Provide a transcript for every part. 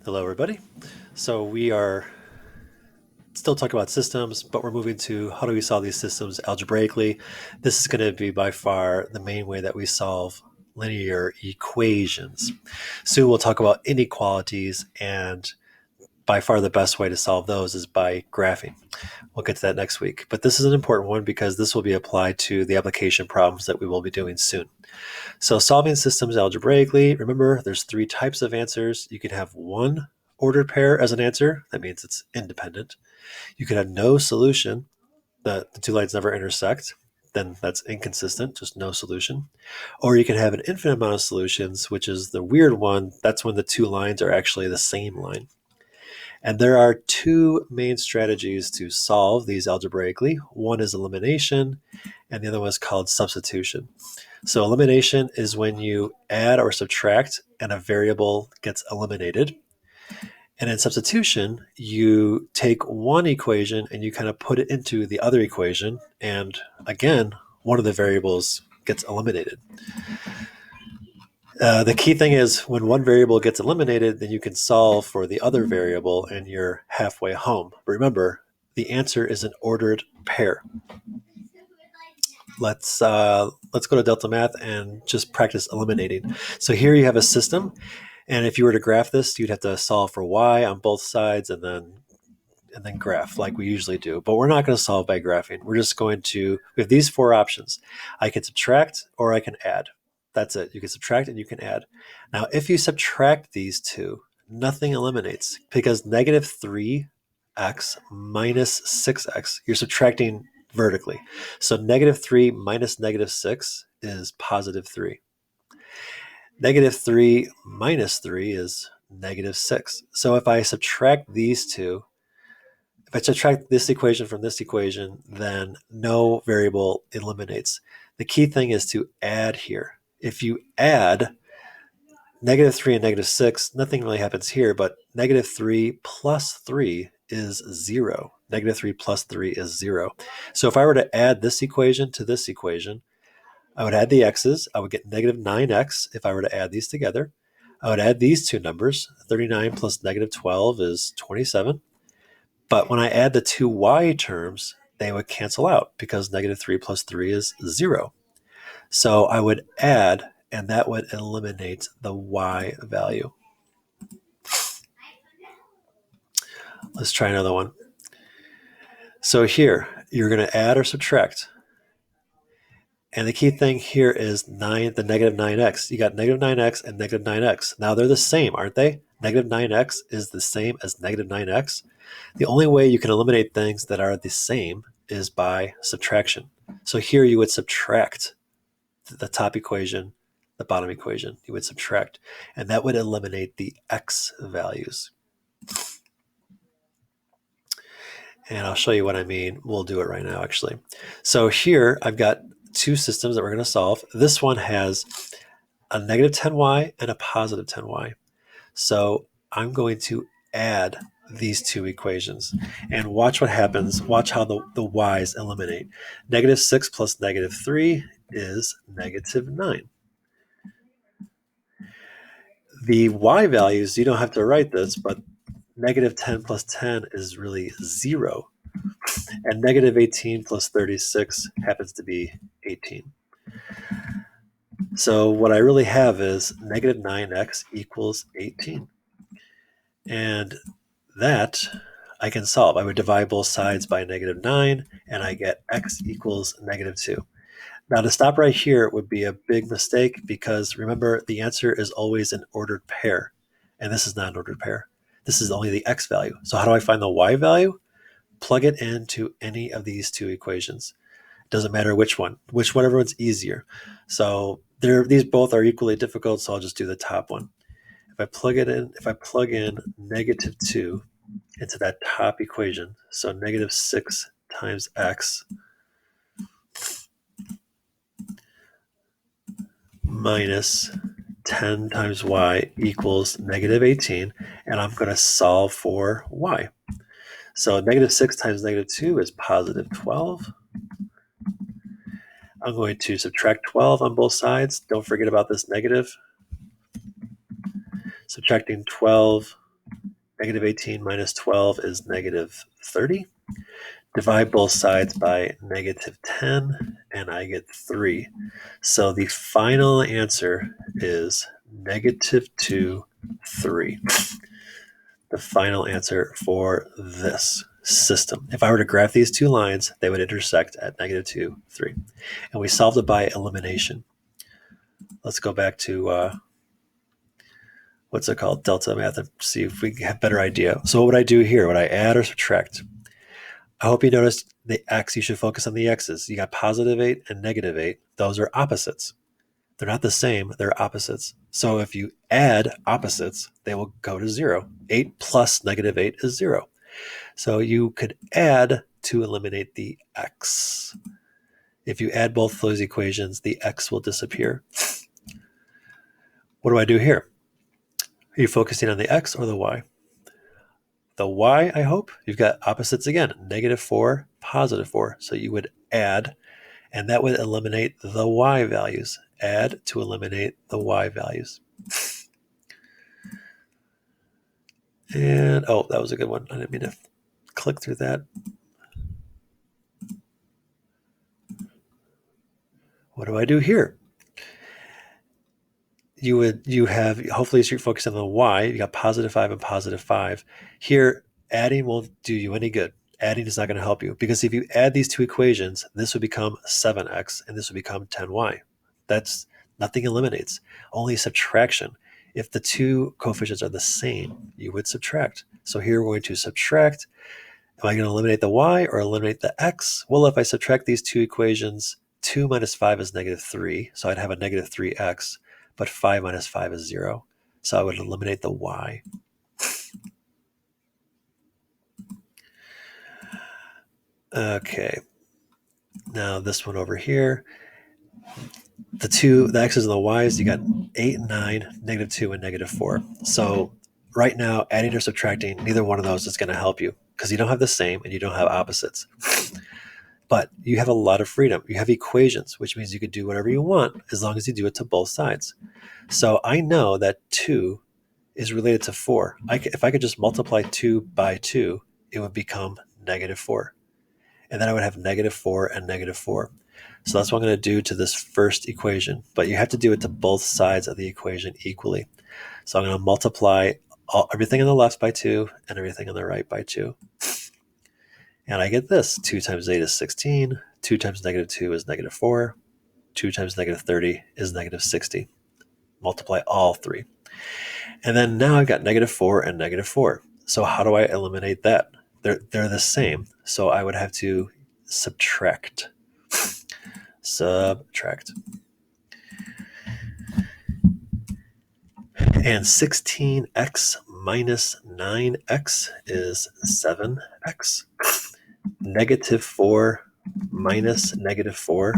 Hello, everybody. So we are still talking about systems, but we're moving to how do we solve these systems algebraically. This is going to be by far the main way that we solve linear equations. Soon we'll talk about inequalities, and by far the best way to solve those is by graphing. We'll get to that next week. But this is an important one because this will be applied to the application problems that we will be doing soon. So solving systems algebraically, remember there's three types of answers. You can have one ordered pair as an answer. That means it's independent. You could have no solution, the two lines never intersect. Then that's inconsistent, just no solution. Or you can have an infinite amount of solutions, which is the weird one. That's when the two lines are actually the same line. And there are two main strategies to solve these algebraically. One is elimination, and the other one is called substitution. So elimination is when you add or subtract and a variable gets eliminated. And in substitution, you take one equation and you kind of put it into the other equation. And again, one of the variables gets eliminated. The key thing is when one variable gets eliminated, then you can solve for the other variable and you're halfway home. But remember, the answer is an ordered pair. Let's go to Delta Math and just practice eliminating. So here you have a system, and if you were to graph this, you'd have to solve for y on both sides and then graph like we usually do. But we're not going to solve by graphing. We're just going to, we have these four options. I can subtract or I can add. That's it. You can subtract and you can add. Now, if you subtract these two, nothing eliminates because negative 3x minus 6x, you're subtracting vertically. So negative 3 minus negative 6 is positive 3. Negative 3 minus 3 is negative 6. So if I subtract these two, if I subtract this equation from this equation, then no variable eliminates. The key thing is to add here. If you add negative 3 and negative 6, nothing really happens here, but negative 3 plus 3 is 0. Negative 3 plus 3 is 0. So if I were to add this equation to this equation, I would add the x's. I would get negative 9x if I were to add these together. I would add these two numbers. 39 plus negative 12 is 27. But when I add the two y terms, they would cancel out because negative 3 plus 3 is 0. So I would add, and that would eliminate the y value. Let's try another one. So here, you're going to add or subtract. And the key thing here is the negative 9x. You got negative 9x and negative 9x. Now they're the same, aren't they? Negative 9x is the same as negative 9x. The only way you can eliminate things that are the same is by subtraction. So here you would subtract the top equation, the bottom equation. You would subtract, and that would eliminate the x values. And I'll show you what I mean. We'll do it right now, actually. So here I've got two systems that we're going to solve. This one has a negative 10y and a positive 10y. So I'm going to add these two equations and watch what happens. Watch how the y's eliminate. Negative 6 plus negative 3 is negative 9. The y values, you don't have to write this, but negative 10 plus 10 is really 0. And negative 18 plus 36 happens to be 18. So what I really have is negative 9x equals 18. And that I can solve. I would divide both sides by negative 9, and I get x equals negative 2. Now to stop right here would be a big mistake because remember the answer is always an ordered pair, and this is not an ordered pair. This is only the x value. So how do I find the y value? Plug it into any of these two equations. It doesn't matter which one, whatever one's easier. So these both are equally difficult, so I'll just do the top one. If I plug in negative 2 into that top equation, so negative 6 times x minus 10 times y equals negative 18, and I'm going to solve for y. So negative 6 times negative 2 is positive 12. I'm going to subtract 12 on both sides. Don't forget about this negative. Subtracting 12 Negative 18 minus 12 is negative 30. Divide both sides by negative 10, and I get 3. So the final answer is negative 2, 3. The final answer for this system. If I were to graph these two lines, they would intersect at negative 2, 3. And we solved it by elimination. Let's go back to what's it called? Delta math, and see if we have a better idea. So what would I do here? Would I add or subtract? I hope you noticed the x. You should focus on the x's. You got positive 8 and negative 8. Those are opposites. They're not the same. They're opposites. So if you add opposites, they will go to 0. 8 plus negative 8 is 0. So you could add to eliminate the x. If you add both those equations, the x will disappear. What do I do here? Are you focusing on the x or the y? The y, I hope. You've got opposites again, negative 4, positive 4. So you would add, and that would eliminate the y values. Add to eliminate the y values. And, oh, that was a good one. I didn't mean to click through that. What do I do here? You have, hopefully you're focused on the y. You got positive 5 and positive 5. Here, adding won't do you any good. Adding is not going to help you, because if you add these two equations, this would become 7x and this would become 10y. That's nothing eliminates, only subtraction. If the two coefficients are the same, you would subtract. So here we're going to subtract. Am I going to eliminate the y or eliminate the x? Well, if I subtract these two equations, 2 minus 5 is negative 3. So I'd have a negative 3x, but 5 minus 5 is 0. So I would eliminate the y. Okay. Now this one over here, the x's and the y's, you got 8 and 9, negative 2 and negative 4. So right now, adding or subtracting, neither one of those is going to help you, because you don't have the same and you don't have opposites. But you have a lot of freedom. You have equations, which means you could do whatever you want as long as you do it to both sides. So I know that 2 is related to 4. If I could just multiply 2 by 2, it would become negative 4. And then I would have negative 4 and negative 4. So that's what I'm going to do to this first equation. But you have to do it to both sides of the equation equally. So I'm going to multiply everything on the left by 2 and everything on the right by 2. And I get this. 2 times 8 is 16. 2 times negative 2 is negative 4. 2 times negative 30 is negative 60. Multiply all three. And then now I've got negative 4 and negative 4. So how do I eliminate that? They're the same. So I would have to subtract. Subtract. And 16x minus 9x is 7x. Negative 4 minus negative 4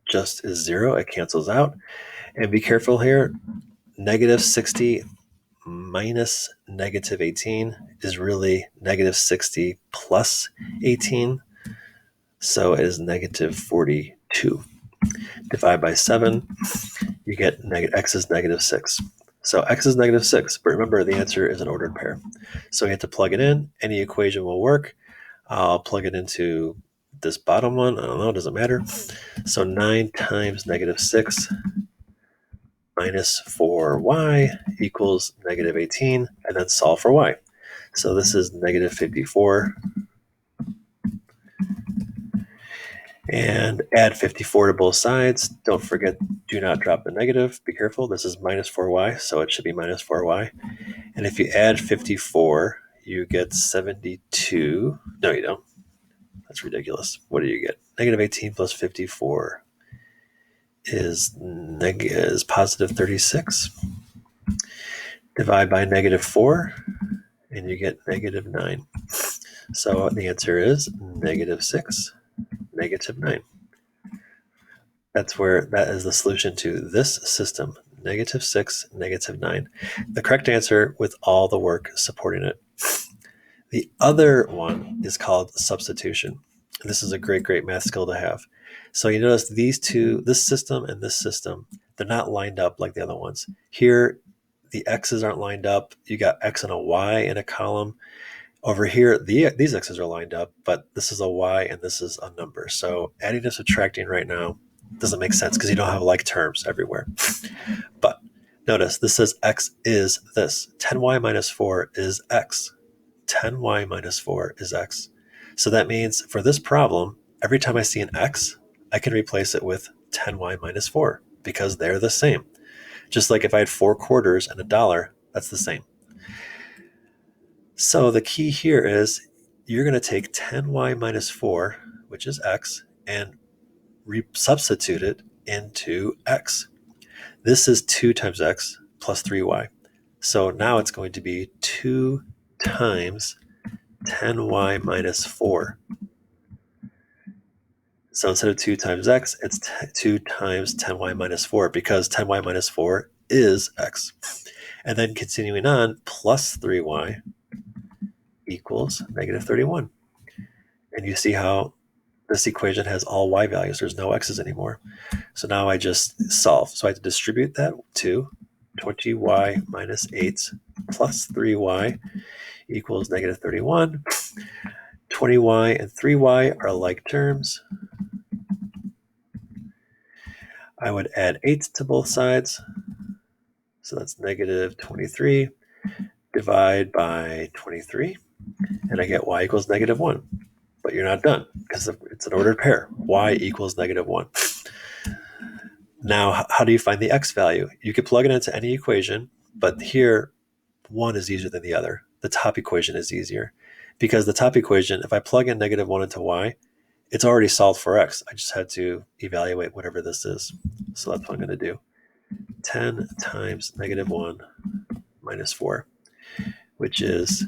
just is 0. It cancels out. And be careful here. Negative 60 minus negative 18 is really negative 60 plus 18. So it is negative 42. Divide by 7, you get x is negative 6. So x is negative 6, but remember the answer is an ordered pair. So you have to plug it in. Any equation will work. I'll plug it into this bottom one. I don't know, it doesn't matter. So 9 times negative 6 minus 4y equals negative 18, and then solve for y. So this is negative 54. And add 54 to both sides. Don't forget, do not drop the negative. Be careful. This is minus 4y, so it should be minus 4y. And if you add 54, you get 72. No, you don't. That's ridiculous. What do you get? Negative 18 plus 54 is positive 36. Divide by negative 4, and you get negative 9. So the answer is negative 6, negative 9. That is the solution to this system, negative 6, negative 9. The correct answer with all the work supporting it. The other one is called substitution. This is a great math skill to have. So you notice these two, this system and this system, they're not lined up like the other ones. Here, the x's aren't lined up. You got x and a y in a column. Over here, these x's are lined up, but this is a y and this is a number. So adding and subtracting right now doesn't make sense because you don't have like terms everywhere. But notice this says x is this. 10y minus 4 is x. 10y minus 4 is x. So that means for this problem, every time I see an x, I can replace it with 10y minus 4 because they're the same. Just like if I had 4 quarters and $1, that's the same. So the key here is you're going to take 10y minus 4, which is x, and substitute it into x. This is 2 times x plus 3y. So now it's going to be 2 times 10y minus 4. So instead of 2 times x, it's 2 times 10y minus 4 because 10y minus 4 is x. And then continuing on, plus 3y equals negative 31. And you see how this equation has all y values. There's no x's anymore. So now I just solve. So I have to distribute that to 20y minus 8 plus 3y equals negative 31. 20y and 3y are like terms. I would add 8 to both sides. So that's negative 23. Divide by 23. And I get y equals negative 1. But you're not done because it's an ordered pair. Y equals negative 1. Now, how do you find the x value? You could plug it into any equation, but here, one is easier than the other. The top equation is easier because the top equation, if I plug in negative 1 into y, it's already solved for x. I just had to evaluate whatever this is. So that's what I'm going to do. 10 times negative 1 minus 4, which is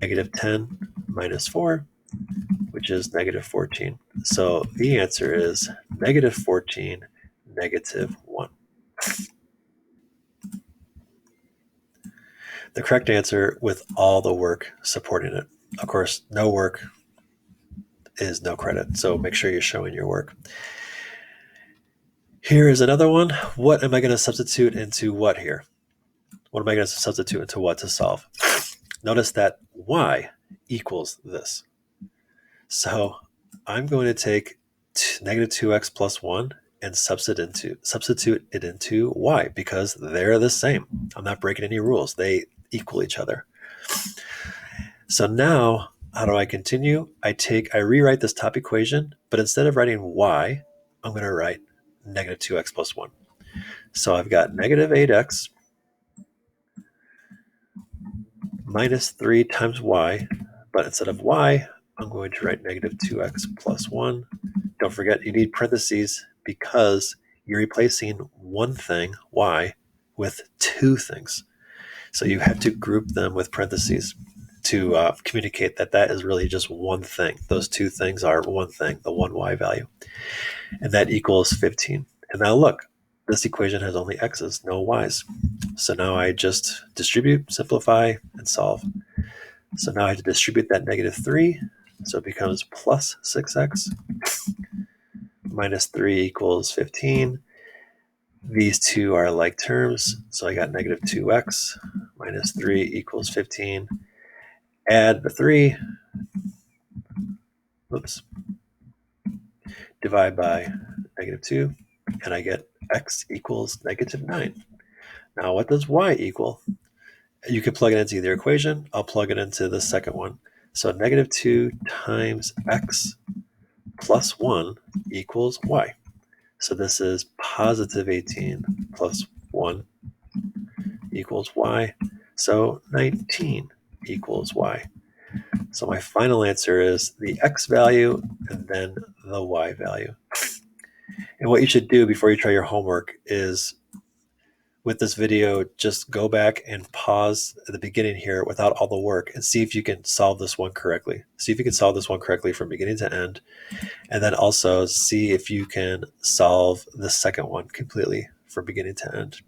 negative 10 minus 4, which is negative 14. So the answer is negative 14, negative 1. The correct answer with all the work supporting it. Of course, no work is no credit, so make sure you're showing your work. Here is another one. What am I going to substitute into what here? What am I going to substitute into what to solve? Notice that y equals this. So I'm going to take negative 2x plus 1 and substitute it into y because they're the same. I'm not breaking any rules. They equal each other. So now, how do I continue? I rewrite this top equation, but instead of writing y, I'm going to write negative 2x plus 1. So I've got negative 8x minus 3 times y, but instead of y, I'm going to write negative 2x plus 1. Don't forget, you need parentheses because you're replacing one thing, y, with two things. So you have to group them with parentheses to communicate that that is really just one thing. Those two things are one thing, the one y value. And that equals 15. And now look, this equation has only x's, no y's. So now I just distribute, simplify, and solve. So now I have to distribute that negative 3. So it becomes plus 6x minus 3 equals 15. These two are like terms. So I got negative 2x minus 3 equals 15. Add the 3. Oops. Divide by negative 2. And I get x equals negative 9. Now what does y equal? You can plug it into either equation. I'll plug it into the second one. So negative 2 times x plus 1 equals y. So this is positive 18 plus 1 equals y. So 19 equals y. So my final answer is the x value and then the y value. And what you should do before you try your homework is, with this video, just go back and pause at the beginning here without all the work and see if you can solve this one correctly. See if you can solve this one correctly from beginning to end. And then also see if you can solve the second one completely from beginning to end.